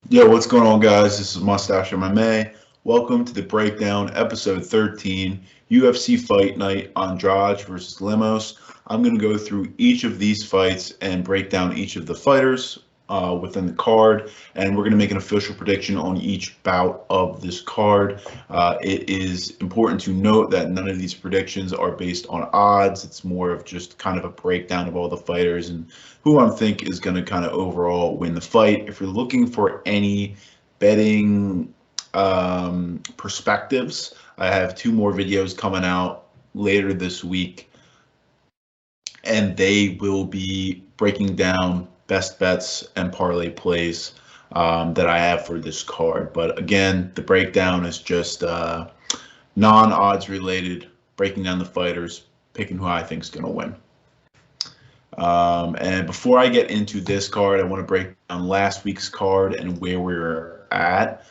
Yo, what's going on, guys? This is Mustache MMA. Welcome to the breakdown, episode 13, UFC Fight Night, Andrade versus Lemos. I'm going to go through each of these fights and break down each of the fighters within the card, and we're going to make an official prediction on each bout of this card. It is important to note that none of these predictions are based on odds. It's more of just kind of a breakdown of all the fighters and who I think is going to kind of overall win the fight. If you're looking for any betting perspectives, I have two more videos coming out later this week, and they will be breaking down best bets and parlay plays that I have for this card. But again, the breakdown is just non-odds related, breaking down the fighters, picking who I think is going to win. And before I get into this card, I want to break down last week's card and where we're at.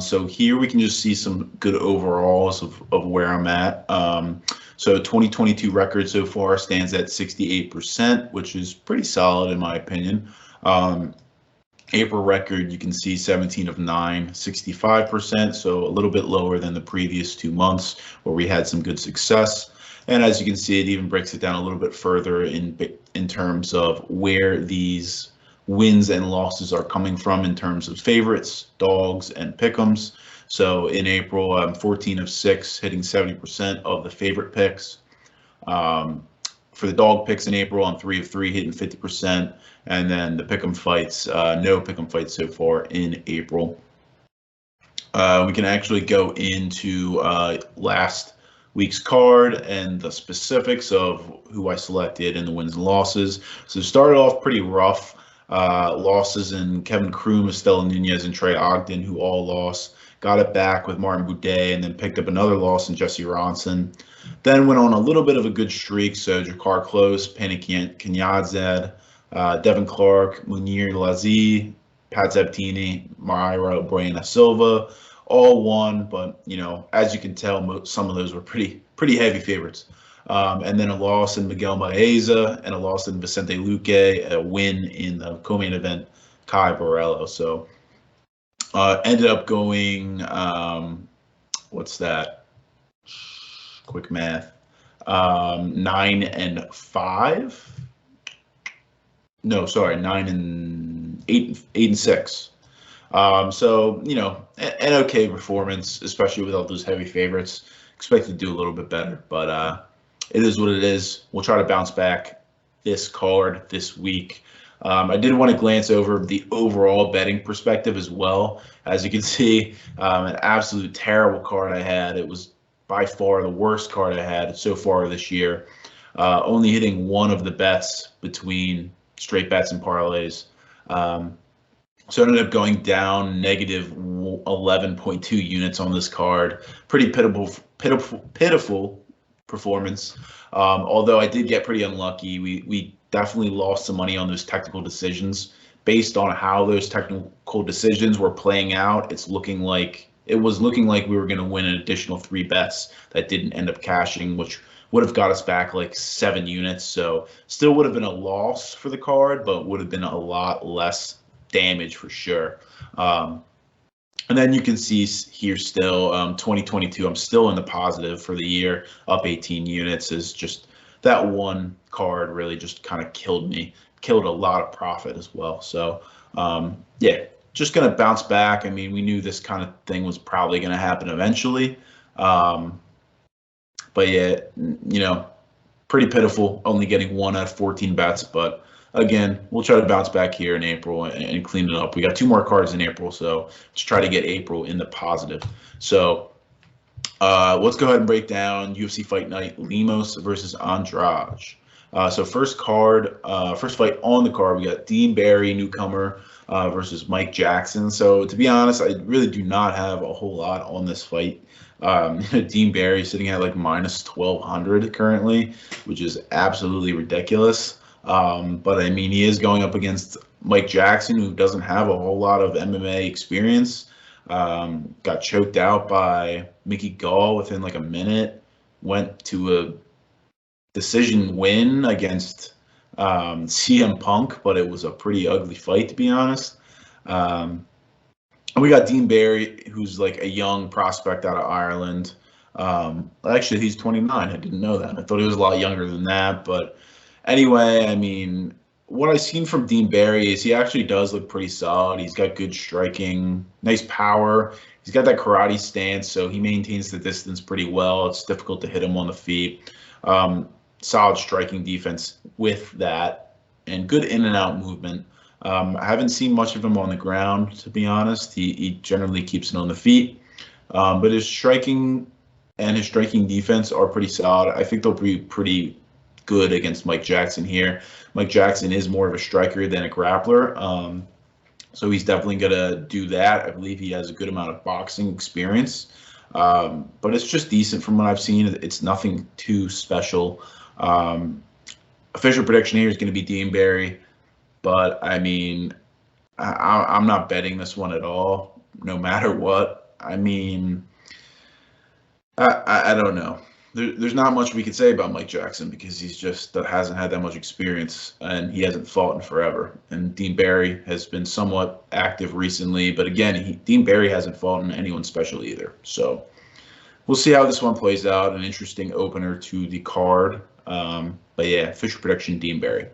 So here we can just see some good overalls of where I'm at. So 2022 record so far stands at 68%, which is pretty solid in my opinion. April record, you can see 17 of 9, 65%, so a little bit lower than the previous 2 months where we had some good success. And as you can see, it even breaks it down a little bit further in terms of where these wins and losses are coming from in terms of favorites, dogs, and pick'ems. So in April, I'm 14 of 6, hitting 70% of the favorite picks. For the dog picks in April, I'm 3 of 3, hitting 50%. And then the pick'em fights, no pick'em fights so far in April. We can actually go into last week's card and the specifics of who I selected and the wins and losses. So it started off pretty rough. Losses in Kevin Kroom, Estela Nunez, and Trey Ogden, who all lost. Got it back with Martin Boudet, and then picked up another loss in Jesse Ronson. Then went on a little bit of a good streak. So Jakar Close, Penny Kanyadzad, Devin Clark, Munir Lazi, Pat Zeptini, Myra Buena Silva, all won, but as you can tell, some of those were pretty heavy favorites. And then a loss in Miguel Maeza and a loss in Vicente Luque, a win in the co-main event, Kai Borello. So ended up going, what's that? Quick math. 9 and 5. No, sorry, 9 and 8 and 6. So, an okay performance, especially with all those heavy favorites. Expect to do a little bit better, but it is what it is. We'll try to bounce back this card this week. I did want to glance over the overall betting perspective as well. As you can see, an absolute terrible card I had. It was by far the worst card I had so far this year. Only hitting one of the bets between straight bets and parlays. So I ended up going down negative 11.2 units on this card. Pretty pitiful performance. Although I did get pretty unlucky. We definitely lost some money on those technical decisions. Based on how those technical decisions were playing out, it was looking like we were going to win an additional 3 bets that didn't end up cashing, which would have got us back like 7 units. So still would have been a loss for the card, but would have been a lot less damage for sure. And then you can see here still 2022, I'm still in the positive for the year, up 18 units. Is just that one card really just kind of killed a lot of profit as well. So yeah, just going to bounce back. I mean, we knew this kind of thing was probably going to happen eventually. But yeah, pretty pitiful, only getting 1 out of 14 bets, but again, we'll try to bounce back here in April and clean it up. We got 2 more cards in April, so let's try to get April in the positive. So let's go ahead and break down UFC Fight Night, Lemos versus Andrade. So first fight on the card, we got Dean Barry, newcomer, versus Mike Jackson. So to be honest, I really do not have a whole lot on this fight. Dean Barry sitting at like minus 1,200 currently, which is absolutely ridiculous. But I mean, he is going up against Mike Jackson, who doesn't have a whole lot of MMA experience. Got choked out by Mickey Gall within like a minute. Went to a decision win against CM Punk, but it was a pretty ugly fight, to be honest. And we got Dean Barry, who's like a young prospect out of Ireland. Actually, he's 29. I didn't know that. I thought he was a lot younger than that. But anyway, I mean, what I've seen from Dean Barry is he actually does look pretty solid. He's got good striking, nice power. He's got that karate stance, so he maintains the distance pretty well. It's difficult to hit him on the feet. Solid striking defense with that, and good in and out movement. I haven't seen much of him on the ground, to be honest. He generally keeps it on the feet, but his striking and his striking defense are pretty solid. I think they'll be pretty good against Mike Jackson here. Mike Jackson is more of a striker than a grappler, so he's definitely going to do that. I believe he has a good amount of boxing experience, but it's just decent from what I've seen. It's nothing too special. Official prediction here is going to be Dean Barry, but I mean, I'm not betting this one at all, no matter what. I mean, I don't know. There's not much we could say about Mike Jackson because he's just hasn't had that much experience and he hasn't fought in forever. And Dean Barry has been somewhat active recently, but again, Dean Barry hasn't fought in anyone special either. So we'll see how this one plays out. An interesting opener to the card. But yeah, official prediction, Dean Barry.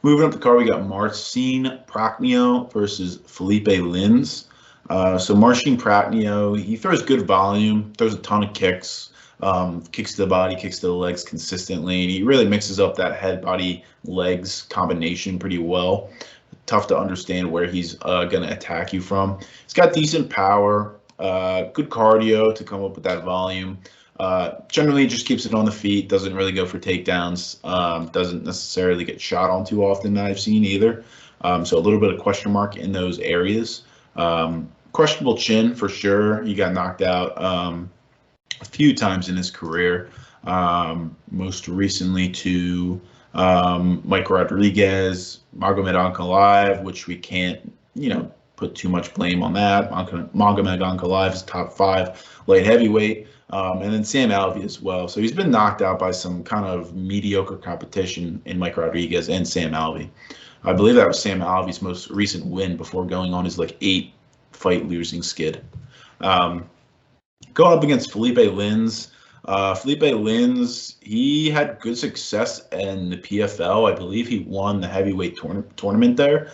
Moving up the card, we got Marcin Prachnio versus Philipe Lins. So Marcin Prachnio, he throws good volume, throws a ton of kicks, kicks to the body, kicks to the legs consistently, and he really mixes up that head, body, legs combination pretty well. Tough to understand where he's going to attack you from. He's got decent power, good cardio to come up with that volume. Generally just keeps it on the feet, doesn't really go for takedowns, doesn't necessarily get shot on too often that I've seen either. So a little bit of question mark in those areas. Questionable chin for sure. He got knocked out a few times in his career, most recently to Mike Rodriguez, Magomed Ankalaev, which we can't, put too much blame on that. Magomed Ankalaev is top 5 light heavyweight, and then Sam Alvey as well. So he's been knocked out by some kind of mediocre competition in Mike Rodriguez and Sam Alvey. I believe that was Sam Alvey's most recent win before going on his 8-fight losing skid. Going up against Philipe Lins. Philipe Lins, he had good success in the PFL. I believe he won the heavyweight tournament there.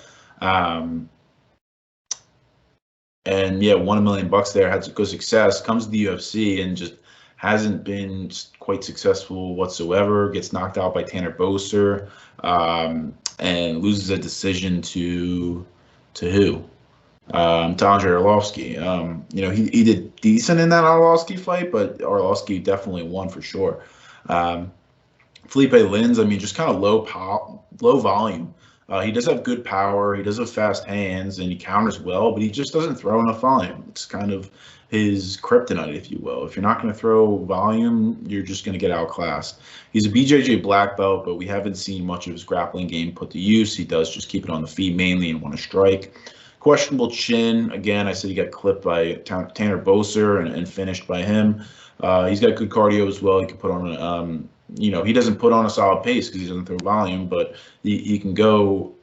And yeah, won $1 million there, had good success, comes to the UFC and just hasn't been quite successful whatsoever, gets knocked out by Tanner Boser, and loses a decision to who? To Andre Arlovski. He did decent in that Arlovski fight, but Arlovski definitely won for sure. Philipe Lins, just kind of low volume. He does have good power. He does have fast hands, and he counters well, but he just doesn't throw enough volume. It's kind of his kryptonite, if you will. If you're not going to throw volume, you're just going to get outclassed. He's a BJJ black belt, but we haven't seen much of his grappling game put to use. He does just keep it on the feet mainly and want to strike. Questionable chin. Again, I said he got clipped by Tanner Boser and finished by him. He's got good cardio as well. He can put on he doesn't put on a solid pace because he doesn't throw volume, but he can go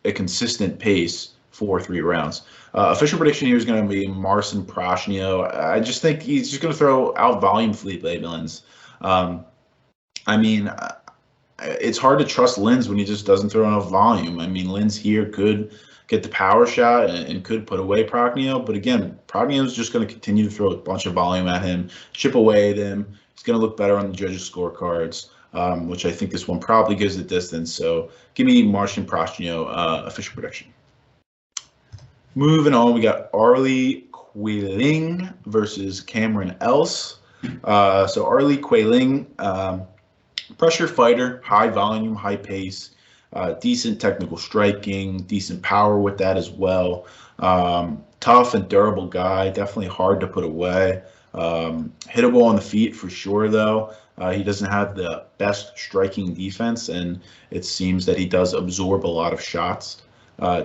a consistent pace for 3 rounds. Official prediction here is going to be Marcin Prachnio. I just think he's just going to throw out volume Philipe Lins. It's hard to trust Lins when he just doesn't throw enough volume. Lins here could get the power shot and could put away Prachnio, but again, Prachnio is just going to continue to throw a bunch of volume at him, chip away at him. He's going to look better on the judges' scorecards, which I think this one probably gives the distance. So give me Marcin Prachnio, official prediction. Moving on, we got Aoriqileng versus Cameron Else. So Aoriqileng, pressure fighter, high volume, high pace, decent technical striking, decent power with that as well. Tough and durable guy, definitely hard to put away. Hittable on the feet for sure, though. He doesn't have the best striking defense, and it seems that he does absorb a lot of shots.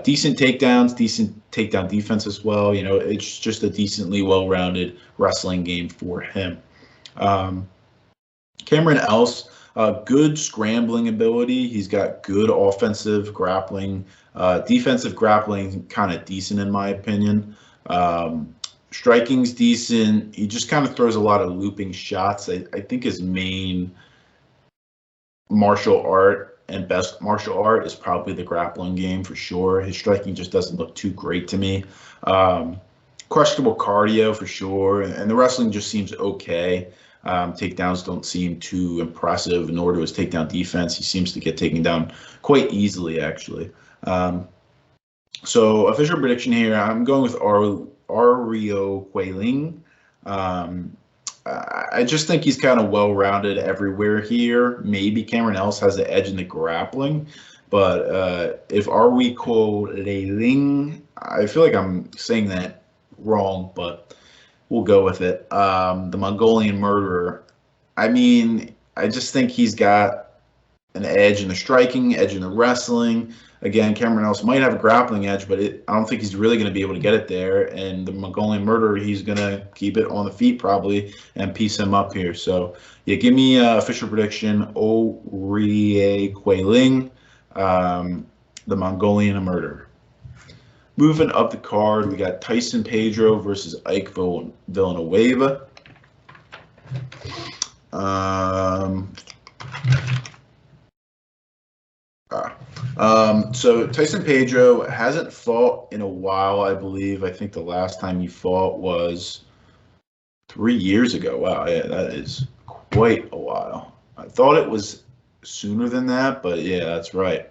Decent takedowns, decent takedown defense as well. It's just a decently well-rounded wrestling game for him. Cameron Else, Good scrambling ability. He's got good offensive grappling. Defensive grappling, kind of decent in my opinion. Striking's decent. He just kind of throws a lot of looping shots. I think his main martial art and best martial art is probably the grappling game for sure. His striking just doesn't look too great to me. Questionable cardio for sure, and the wrestling just seems okay. Takedowns don't seem too impressive, nor do his takedown defense. He seems to get taken down quite easily, actually. So official prediction here, I'm going with Aoriqileng. I just think he's kind of well-rounded everywhere here. Maybe Cameron Ellis has the edge in the grappling, but if Aoriqileng, I feel like I'm saying that wrong, but we'll go with it. The Mongolian murderer. I mean, I just think he's got an edge in the striking, edge in the wrestling. Again, Cameron Ellis might have a grappling edge, but I don't think he's really going to be able to get it there. And the Mongolian murderer, he's going to keep it on the feet probably and piece him up here. So, yeah, give me official prediction, Aoriqileng, the Mongolian murderer. Moving up the card, we got Tyson Pedro versus Ike Villanueva. So Tyson Pedro hasn't fought in a while, I believe. I think the last time he fought was 3 years ago. Wow, yeah, that is quite a while. I thought it was sooner than that, but yeah, that's right.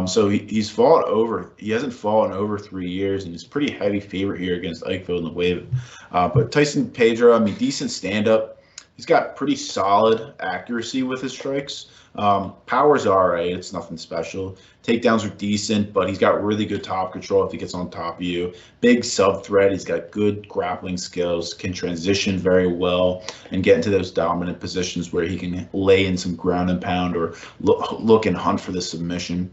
So he hasn't fought in over 3 years, and he's a pretty heavy favorite here against Ike Villanueva. But Tyson Pedro, I mean, decent stand-up. He's got pretty solid accuracy with his strikes. Power's all right. It's nothing special. Takedowns are decent, but he's got really good top control if he gets on top of you. Big sub-threat. He's got good grappling skills, can transition very well, and get into those dominant positions where he can lay in some ground and pound or look and hunt for the submission.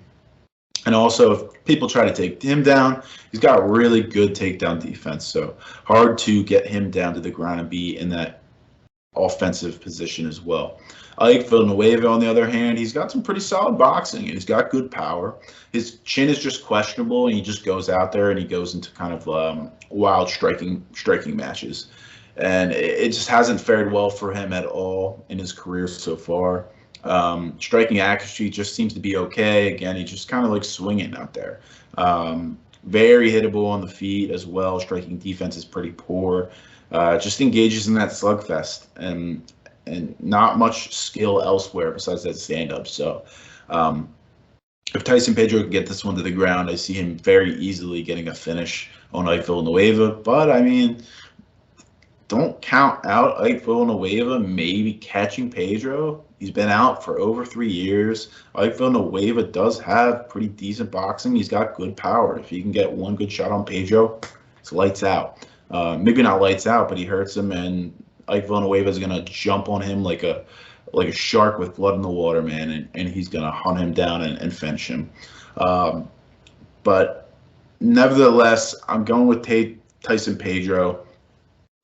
And also, if people try to take him down, he's got really good takedown defense. So hard to get him down to the ground and be in that offensive position as well. Ike Villanueva, on the other hand, he's got some pretty solid boxing, and he's got good power. His chin is just questionable, and he just goes out there and he goes into kind of wild striking matches. And it just hasn't fared well for him at all in his career so far. Striking accuracy just seems to be okay. Again, he just kind of like swinging out there. Very hittable on the feet as well. Striking defense is pretty poor. Just engages in that slugfest and not much skill elsewhere besides that stand-up. So if Tyson Pedro can get this one to the ground, I see him very easily getting a finish on Ike Villanueva. But, I mean, don't count out Ike Villanueva maybe catching Pedro. He's been out for over 3 years. Ike Villanueva does have pretty decent boxing. He's got good power. If he can get one good shot on Pedro, it's lights out. Maybe not lights out, but he hurts him, and Ike Villanueva is going to jump on him like a shark with blood in the water, man, and he's going to hunt him down and finish him. But nevertheless, I'm going with Tyson Pedro.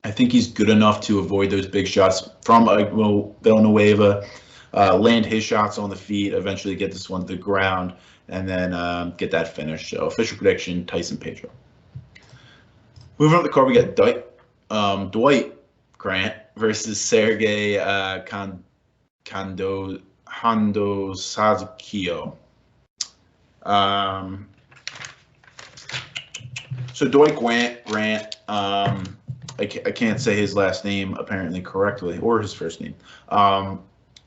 I think he's good enough to avoid those big shots from Ike Villanueva, land his shots on the feet, eventually get this one to the ground, and then get that finish. So official prediction, Tyson Pedro. Moving up the card, we got Dwight Grant versus Sergey Khandozhko. So Dwight Grant, I can't say his last name apparently correctly, or his first name.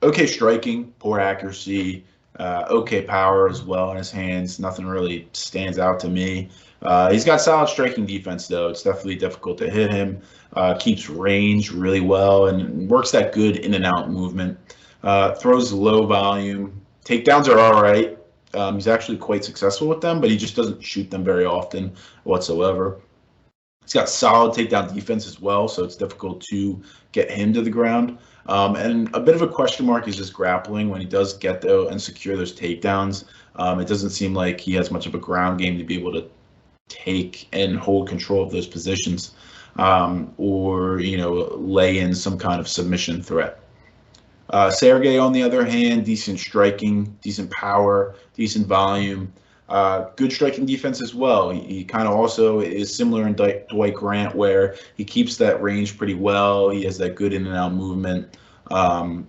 Okay striking, poor accuracy, okay power as well in his hands. Nothing really stands out to me. He's got solid striking defense, though. It's definitely difficult to hit him. Keeps range really well and works that good in and out movement. Throws low volume. Takedowns are all right. He's actually quite successful with them, but he just doesn't shoot them very often whatsoever. He's got solid takedown defense as well, so it's difficult to get him to the ground. And a bit of a question mark is his grappling when he does get though and secure those takedowns. It doesn't seem like he has much of a ground game to be able to take and hold control of those positions, or lay in some kind of submission threat. Sergey, on the other hand, decent striking, decent power, decent volume, good striking defense as well. He kind of also is similar in Dwight Grant, where he keeps that range pretty well. He has that good in and out movement.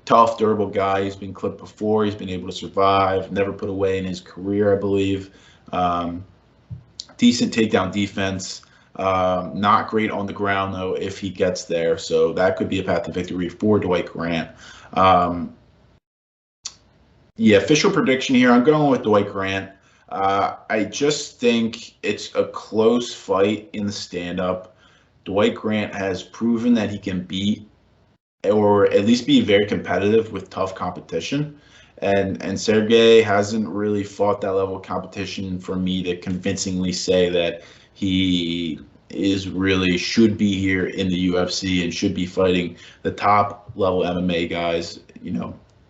Tough, durable guy. He's been clipped before. He's been able to survive. Never put away in his career, I believe. Decent takedown defense. Not great on the ground, though, if he gets there. So that could be a path to victory for Dwight Grant. Yeah, official prediction here. I'm going with Dwight Grant. I just think it's a close fight in the stand-up. Dwight Grant has proven that he can beat or at least be very competitive with tough competition. And Sergey hasn't really fought that level of competition for me to convincingly say that he should be here in the UFC and should be fighting the top level MMA guys,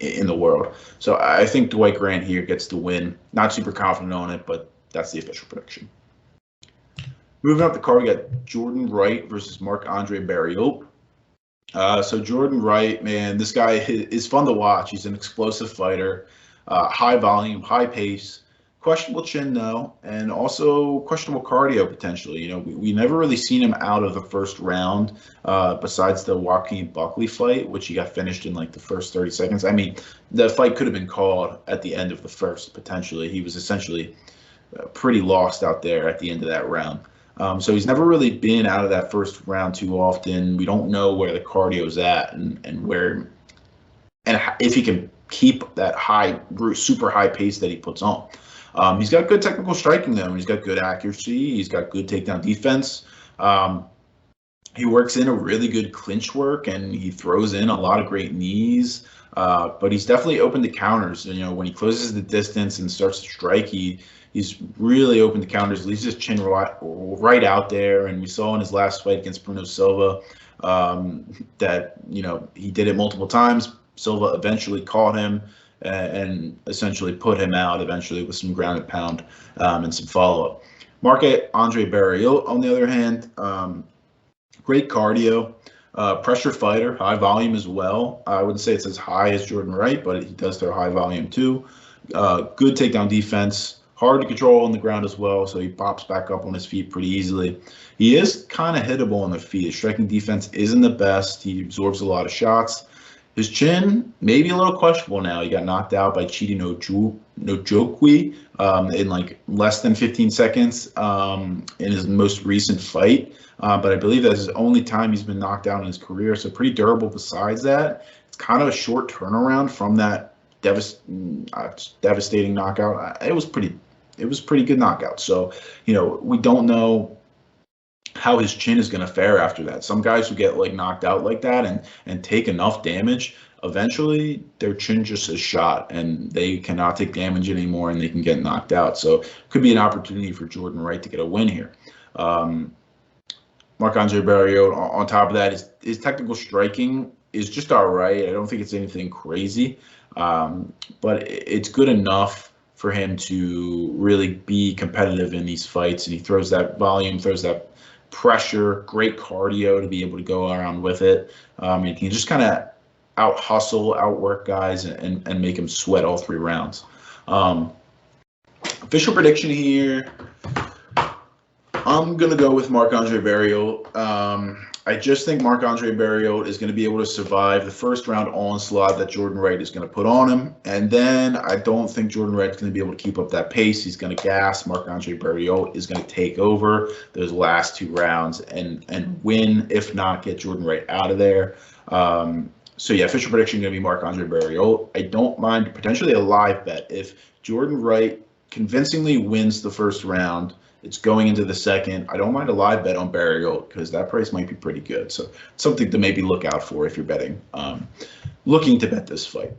in the world. So I think Dwight Grant here gets the win. Not super confident on it, but that's the official prediction. Moving up the card, we got Jourdain Wright versus Marc-Andre Barriault. So Jourdain Wright, man, this guy is fun to watch. He's an explosive fighter, high volume, high pace, questionable chin though, and also questionable cardio potentially. We never really seen him out of the first round, besides the Joaquin Buckley fight, which he got finished in like the first 30 seconds. I mean, the fight could have been called at the end of the first potentially. He was essentially pretty lost out there at the end of that round. So he's never really been out of that first round too often. We don't know where the cardio's at and if he can keep that super high pace that he puts on. He's got good technical striking though, and he's got good accuracy. He's got good takedown defense. He works in a really good clinch work, and he throws in a lot of great knees. But he's definitely open to counters. When he closes the distance and starts to strike, he's really open to counters. Leaves his chin right out there, and we saw in his last fight against Bruno Silva that he did it multiple times. Silva eventually caught him and essentially put him out eventually with some ground and pound and some follow-up. Marc-Andre Barriault, on the other hand, great cardio, pressure fighter, high volume as well. I wouldn't say it's as high as Jourdain Wright, but he does throw high volume too. Good takedown defense, hard to control on the ground as well, so he pops back up on his feet pretty easily. He is kind of hittable on the feet. His striking defense isn't the best. He absorbs a lot of shots. His chin, maybe a little questionable now. He got knocked out by Chidi Njoku in like less than 15 seconds in his most recent fight. But I believe that's his only time he's been knocked out in his career. So pretty durable besides that. It's kind of a short turnaround from that devastating knockout. It was pretty good knockout. So, we don't know how his chin is going to fare after that. Some guys who get knocked out like that and take enough damage, eventually their chin just is shot and they cannot take damage anymore and they can get knocked out. So it could be an opportunity for Jourdain Wright to get a win here. Marc-Andre Barriault, on top of that, his technical striking is just all right. I don't think it's anything crazy, but it's good enough for him to really be competitive in these fights. And he throws that volume, throws that pressure, great cardio to be able to go around with it. He can just kind of out-hustle, outwork guys and make them sweat all 3 rounds. Official prediction here, I'm going to go with Marc-Andre Barriault. I just think Marc-Andre Barriault is going to be able to survive the first round onslaught that Jourdain Wright is going to put on him. And then I don't think Jourdain Wright is going to be able to keep up that pace. He's going to gas. Marc-Andre Barriault is going to take over those last 2 rounds and win, if not get Jourdain Wright out of there. So yeah, official prediction going to be Marc-Andre Barriault. I don't mind potentially a live bet. If Jourdain Wright convincingly wins the first round, it's going into the second. I don't mind a live bet on Barriault because that price might be pretty good. So something to maybe look out for if you're betting, looking to bet this fight.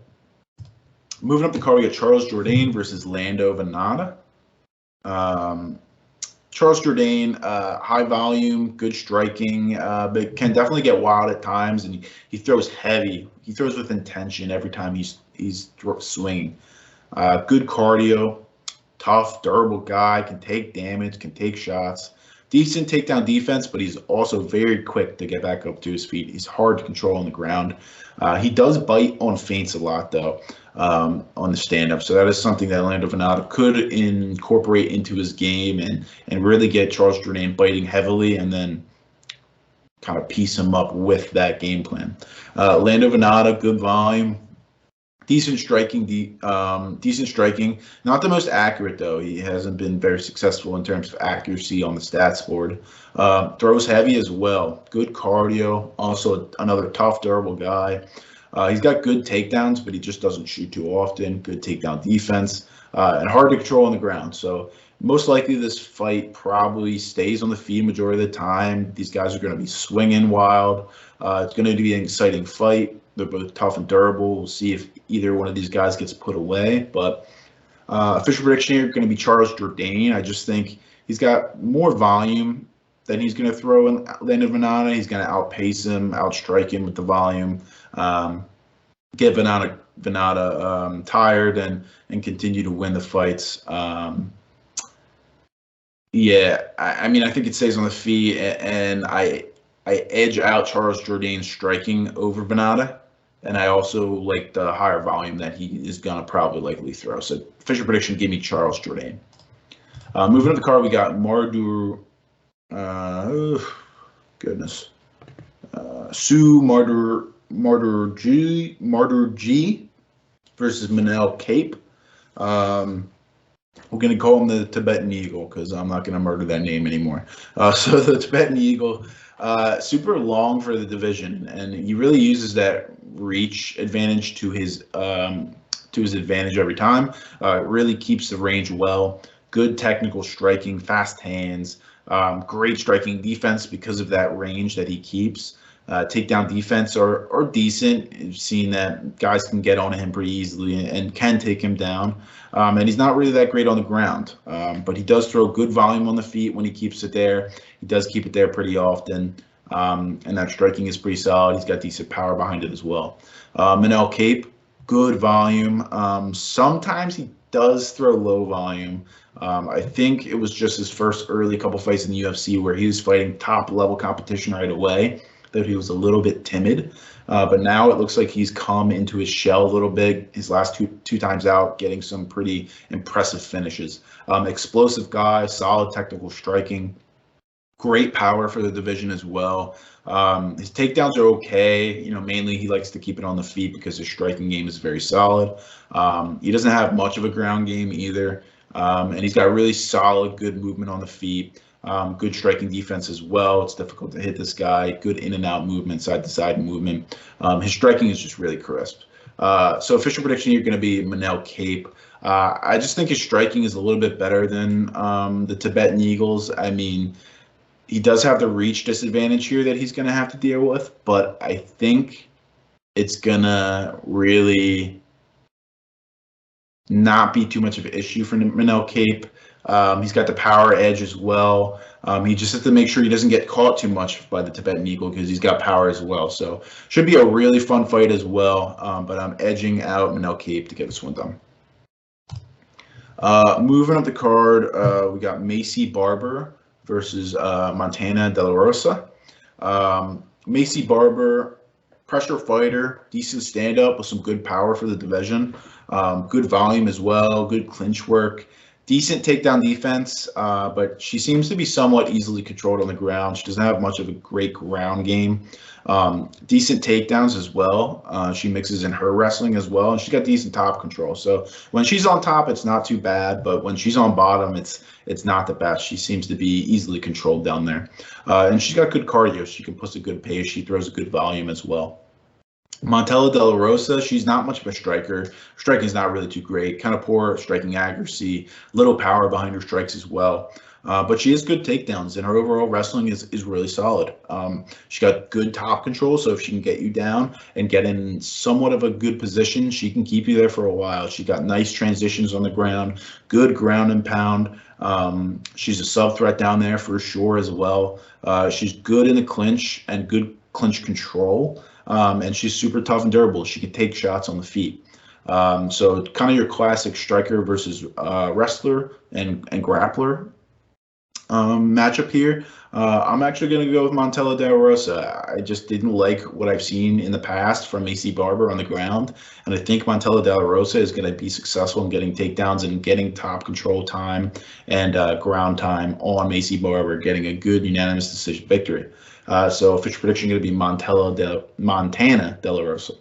Moving up the card, we got Charles Jourdain versus Lando Vannata. Charles Jourdain, high volume, good striking, but can definitely get wild at times, and he throws heavy. He throws with intention every time he's swinging. Good cardio. Tough, durable guy, can take damage, can take shots. Decent takedown defense, but he's also very quick to get back up to his feet. He's hard to control on the ground. He does bite on feints a lot, though, on the stand-up. So that is something that Lando Vannata could incorporate into his game and really get Charles Jourdain biting heavily and then kind of piece him up with that game plan. Lando Vannata, good volume. Decent striking, decent striking. Not the most accurate, though. He hasn't been very successful in terms of accuracy on the stats board. Throws heavy as well. Good cardio. Also another tough, durable guy. He's got good takedowns, but he just doesn't shoot too often. Good takedown defense. And hard to control on the ground. So most likely this fight probably stays on the feet majority of the time. These guys are going to be swinging wild. It's going to be an exciting fight. They're both tough and durable. We'll see if either one of these guys gets put away. But official prediction here going to be Charles Jourdain. I just think he's got more volume than he's going to throw in Lando Vannata. He's going to outpace him, outstrike him with the volume, get Vannata tired and continue to win the fights. Yeah, I mean, I think it stays on the feet, and I edge out Charles Jourdain striking over Vannata, and I also like the higher volume that he is going to probably likely throw. So official prediction, give me Charles Jourdain. Moving up the card, we got Mudaerji versus Manel Kape. We're going to call him the Tibetan Eagle because I'm not going to murder that name anymore. So the Tibetan Eagle, super long for the division, and he really uses that reach advantage to his advantage every time. Really keeps the range well. Good technical striking, fast hands, great striking defense because of that range that he keeps. Takedown defense are decent. You've seen that guys can get on him pretty easily and can take him down. And he's not really that great on the ground, but he does throw good volume on the feet when he keeps it there. He does keep it there pretty often, and that striking is pretty solid. He's got decent power behind it as well. Manel Kape, good volume. Sometimes he does throw low volume. I think it was just his first early couple fights in the UFC where he was fighting top-level competition right away that he was a little bit timid, but now it looks like he's come into his shell a little bit. His last two times out, getting some pretty impressive finishes. Explosive guy, solid technical striking, great power for the division as well. His takedowns are okay. Mainly he likes to keep it on the feet because his striking game is very solid. He doesn't have much of a ground game either, and he's got really solid, good movement on the feet. Good striking defense as well. It's difficult to hit this guy. Good in and out movement, side to side movement. His striking is just really crisp. So official prediction here going to be Manel Kape. I just think his striking is a little bit better than the Tibetan Eagles. I mean, he does have the reach disadvantage here that he's going to have to deal with, but I think it's going to really not be too much of an issue for Manel Kape. He's got the power edge as well. He just has to make sure he doesn't get caught too much by the Tibetan Eagle because he's got power as well. So should be a really fun fight as well. But I'm edging out Manel Kape to get this one done. Moving up the card, we got Maycee Barber versus Montana De La Rosa. Maycee Barber, pressure fighter, decent stand-up with some good power for the division. Good volume as well, good clinch work. Decent takedown defense, but she seems to be somewhat easily controlled on the ground. She doesn't have much of a great ground game. Decent takedowns as well. She mixes in her wrestling as well, and she's got decent top control. So when she's on top, it's not too bad, but when she's on bottom, it's not the best. She seems to be easily controlled down there. And she's got good cardio. She can push a good pace. She throws a good volume as well. Montana De La Rosa, she's not much of a striker. Striking is not really too great. Kind of poor striking accuracy, little power behind her strikes as well. But she has good takedowns, and her overall wrestling is really solid. She got good top control, so if she can get you down and get in somewhat of a good position, she can keep you there for a while. She got nice transitions on the ground, good ground and pound. She's a sub threat down there for sure as well. She's good in the clinch and good clinch control. And she's super tough and durable. She can take shots on the feet. So kind of your classic striker versus wrestler and grappler. matchup here. I'm actually going to go with Montella de Rosa. I just didn't like what I've seen in the past from Maycee Barber on the ground, and I think Montella de Rosa is going to be successful in getting takedowns and getting top control time and ground time on Maycee Barber, getting a good unanimous decision victory. So official prediction going to be Montana de la Rosa.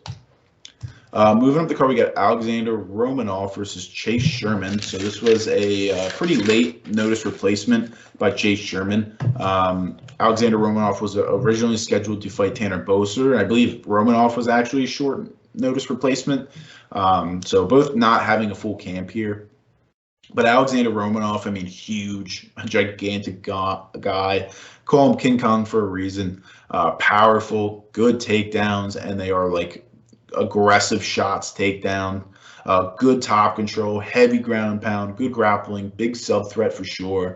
Moving up the card, we got Alexandr Romanov versus Chase Sherman. So this was a pretty late notice replacement by Chase Sherman. Alexandr Romanov was originally scheduled to fight Tanner Boser. I believe Romanov was actually a short notice replacement. So both not having a full camp here. But Alexandr Romanov, I mean, huge, gigantic guy. Call him King Kong for a reason. Powerful, good takedowns, and they are like aggressive shots, takedown, good top control, heavy ground and pound, good grappling, big sub threat for sure.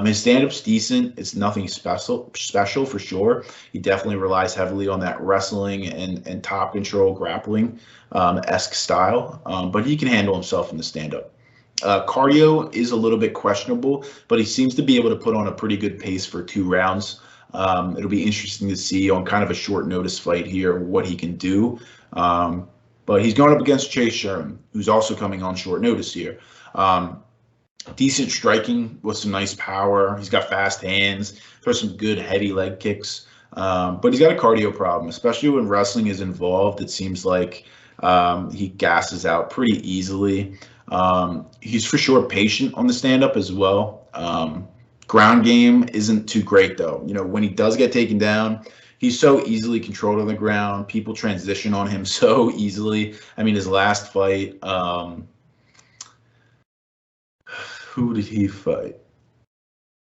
His stand-up's decent. It's nothing special for sure. He definitely relies heavily on that wrestling and top control grappling esque style, but he can handle himself in the stand-up. Cardio is a little bit questionable, but he seems to be able to put on a pretty good pace for 2 rounds. It'll be interesting to see on kind of a short notice fight here what he can do. But he's going up against Chase Sherman, who's also coming on short notice here. Decent striking with some nice power. He's got fast hands, throws some good heavy leg kicks. But he's got a cardio problem, especially when wrestling is involved. It seems like he gasses out pretty easily. He's for sure patient on the stand-up as well. Ground game isn't too great, though. You know, when he does get taken down, he's so easily controlled on the ground. People transition on him so easily. I mean, his last fight, who did he fight?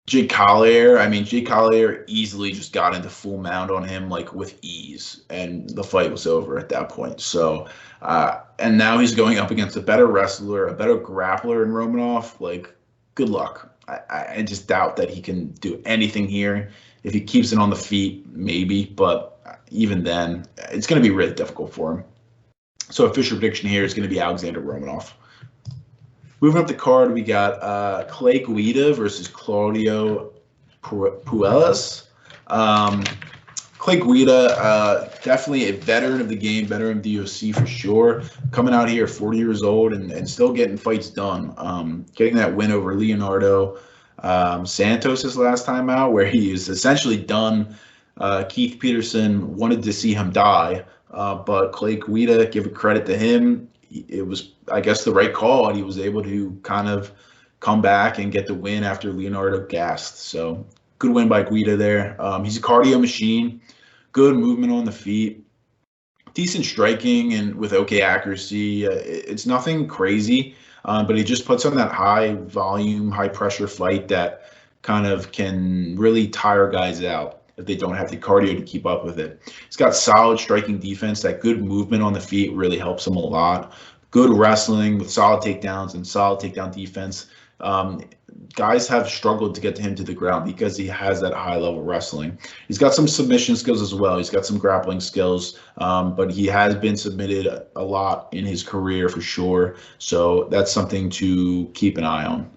Jake Collier. I mean, Jake Collier easily just got into full mount on him, like, with ease, and the fight was over at that point. So, and now he's going up against a better wrestler, a better grappler in Romanov. Like, good luck. I just doubt that he can do anything here. If he keeps it on the feet, maybe, but even then, it's going to be really difficult for him. So official prediction here is going to be Alexandr Romanov. Moving up the card, we got Clay Guida versus Claudio Puelles. Clay Guida, definitely a veteran of the game, veteran of the UFC for sure. Coming out here 40 years old and still getting fights done. Getting that win over Leonardo Santos his last time out, where he is essentially done. Keith Peterson wanted to see him die, but Clay Guida, give it credit to him, it was, I guess, the right call, and he was able to kind of come back and get the win after Leonardo gassed. So good win by Guida there. He's a cardio machine, good movement on the feet, decent striking, and with okay accuracy. It's nothing crazy, but he just puts on that high volume, high pressure fight that kind of can really tire guys out if they don't have the cardio to keep up with it. He's got solid striking defense. That good movement on the feet really helps him a lot. Good wrestling with solid takedowns and solid takedown defense. Guys have struggled to get to him to the ground because he has that high level wrestling. He's got some submission skills as well. He's got some grappling skills, but he has been submitted a lot in his career for sure. So that's something to keep an eye on.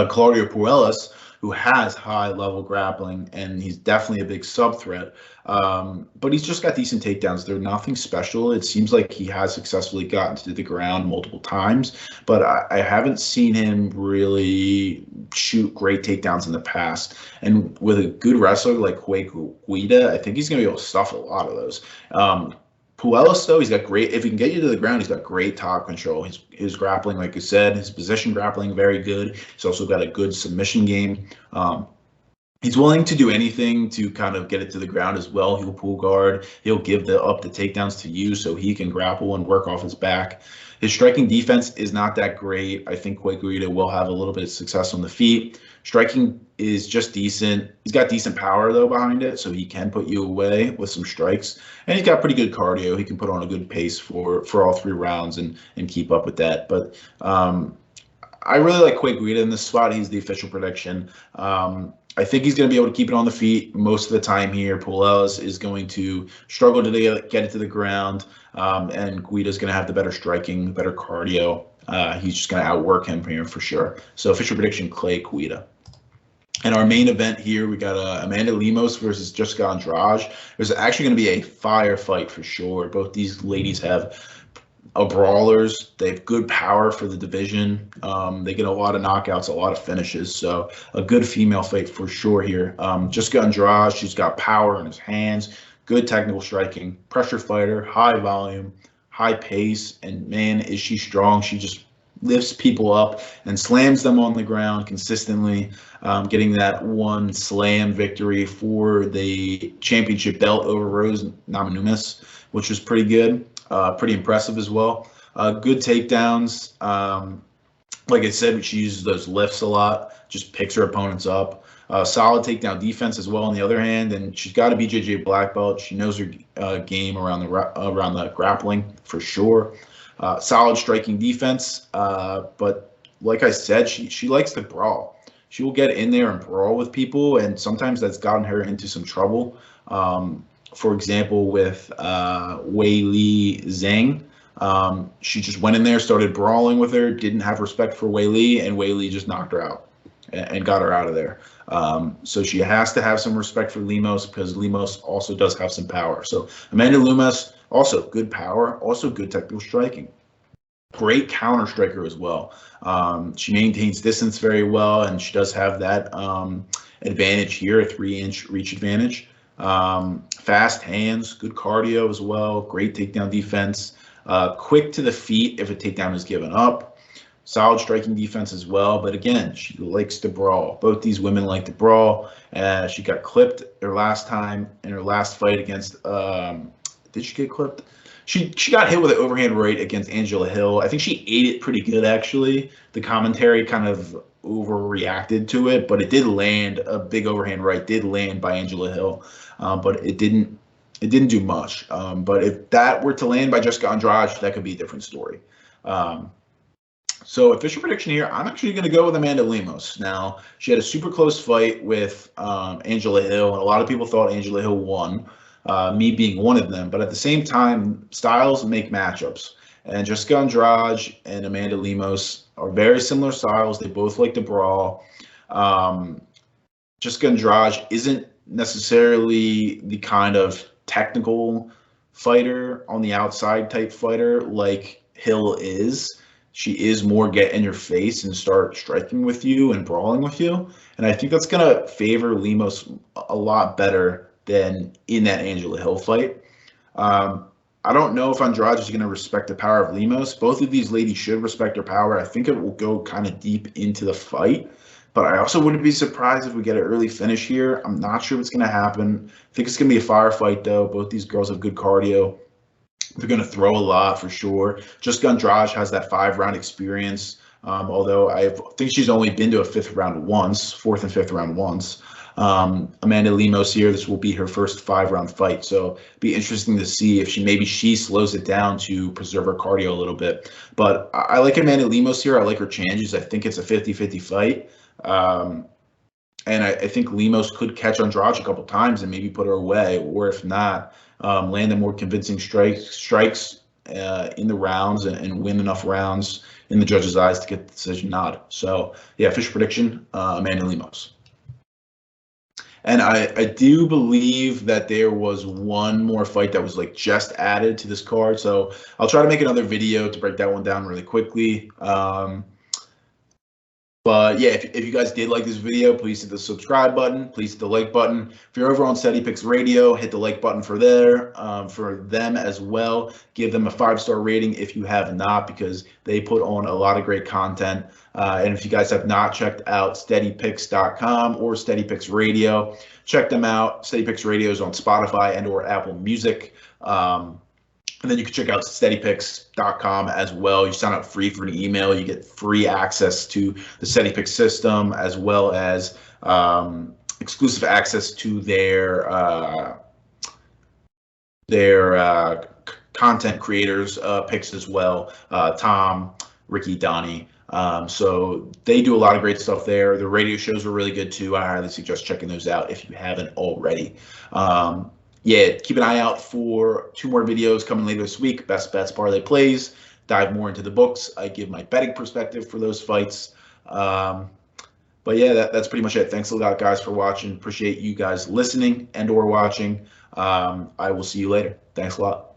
Claudio Puelles, who has high level grappling, and he's definitely a big sub threat. But he's just got decent takedowns. They're nothing special. It seems like he has successfully gotten to the ground multiple times, but I haven't seen him really shoot great takedowns in the past. And with a good wrestler like Guida, I think he's going to be able to stuff a lot of those. Puelles, though, he's got great, if he can get you to the ground, he's got great top control. His grappling, like you said, his position grappling, very good. He's also got a good submission game. He's willing to do anything to kind of get it to the ground as well. He'll pull guard. He'll give up the takedowns to you so he can grapple and work off his back. His striking defense is not that great. I think Guida will have a little bit of success on the feet. Striking is just decent. He's got decent power, though, behind it, so he can put you away with some strikes. And he's got pretty good cardio. He can put on a good pace for all 3 rounds and keep up with that. But I really like Guida in this spot. He's the official prediction. I think he's going to be able to keep it on the feet most of the time here. Puelles is going to struggle to get it to the ground, and Guida's going to have the better striking, better cardio. He's just going to outwork him here for sure. So official prediction, Clay Guida. And our main event here, we got Amanda Lemos versus Jessica Andrade. There's actually going to be a fire fight for sure. Both these ladies have brawlers. They have good power for the division. They get a lot of knockouts, a lot of finishes. So a good female fight for sure here. Jessica Andrade, she's got power in his hands, good technical striking, pressure fighter, high volume, high pace, and man, is she strong. She just lifts people up and slams them on the ground consistently, getting that one slam victory for the championship belt over Rose Namajunas, which was pretty good, pretty impressive as well. Good takedowns. Like I said, she uses those lifts a lot, just picks her opponents up. Solid takedown defense as well on the other hand, and she's got a BJJ black belt. She knows her game around the grappling for sure. Solid striking defense, but like I said, she likes to brawl. She will get in there and brawl with people, and sometimes that's gotten her into some trouble. For example, with Weili Zhang, she just went in there, started brawling with her, didn't have respect for Weili, and Weili just knocked her out and got her out of there. So she has to have some respect for Lemos because Lemos also does have some power. So Amanda Lemos, also good power, also good technical striking. Great counter striker as well. She maintains distance very well, and she does have that advantage here, a 3-inch reach advantage. Fast hands, good cardio as well, great takedown defense, quick to the feet if a takedown is given up. Solid striking defense as well, but again, she likes to brawl. Both these women like to brawl. She got clipped her last time in her last fight against. Did she get clipped? She got hit with an overhand right against Angela Hill. I think she ate it pretty good actually. The commentary kind of overreacted to it, but it did land. A big overhand right did land by Angela Hill, but it didn't do much. But if that were to land by Jessica Andrade, that could be a different story. So official prediction here, I'm actually going to go with Amanda Lemos. Now, she had a super close fight with Angela Hill, and a lot of people thought Angela Hill won, me being one of them. But at the same time, styles make matchups. And Jessica Andrade and Amanda Lemos are very similar styles. They both like to brawl. Jessica Andrade isn't necessarily the kind of technical fighter on the outside type fighter like Hill is. She is more get in your face and start striking with you and brawling with you. And I think that's going to favor Lemos a lot better than in that Angela Hill fight. I don't know if Andrade is going to respect the power of Lemos. Both of these ladies should respect her power. I think it will go kind of deep into the fight. But I also wouldn't be surprised if we get an early finish here. I'm not sure what's going to happen. I think it's going to be a firefight, though. Both these girls have good cardio. They're going to throw a lot for sure. Jessica Andrade has that 5-round experience, although I think she's only been to a 5th round once, 4th and 5th round once. Amanda Lemos here, this will be her first 5-round fight, so it'd be interesting to see if she slows it down to preserve her cardio a little bit. But I like Amanda Lemos here. I like her chances. I think it's a 50-50 fight. And I think Lemos could catch Andrade a couple times and maybe put her away, or if not, land a more convincing strikes in the rounds and win enough rounds in the judges' eyes to get the decision nod. So, yeah, official prediction, Amanda Lemos. And I do believe that there was one more fight that was like just added to this card. So I'll try to make another video to break that one down really quickly. But yeah, if you guys did like this video, please hit the subscribe button. Please hit the like button. If you're over on Steady Picks Radio, hit the like button for them as well. Give them a 5-star rating if you have not, because they put on a lot of great content. And if you guys have not checked out SteadyPicks.com or Steady Picks Radio, check them out. Steady Picks Radio is on Spotify and or Apple Music. And then you can check out SteadyPicks.com as well. You sign up free for an email. You get free access to the SteadyPicks system, as well as exclusive access to their content creators picks as well. Tom, Ricky, Donnie. So they do a lot of great stuff there. The radio shows are really good too. I highly suggest checking those out if you haven't already. Yeah, keep an eye out for 2 more videos coming later this week. Best bets, parlay plays, dive more into the books. I give my betting perspective for those fights. But yeah, that's pretty much it. Thanks a lot, guys, for watching. Appreciate you guys listening and or watching. I will see you later. Thanks a lot.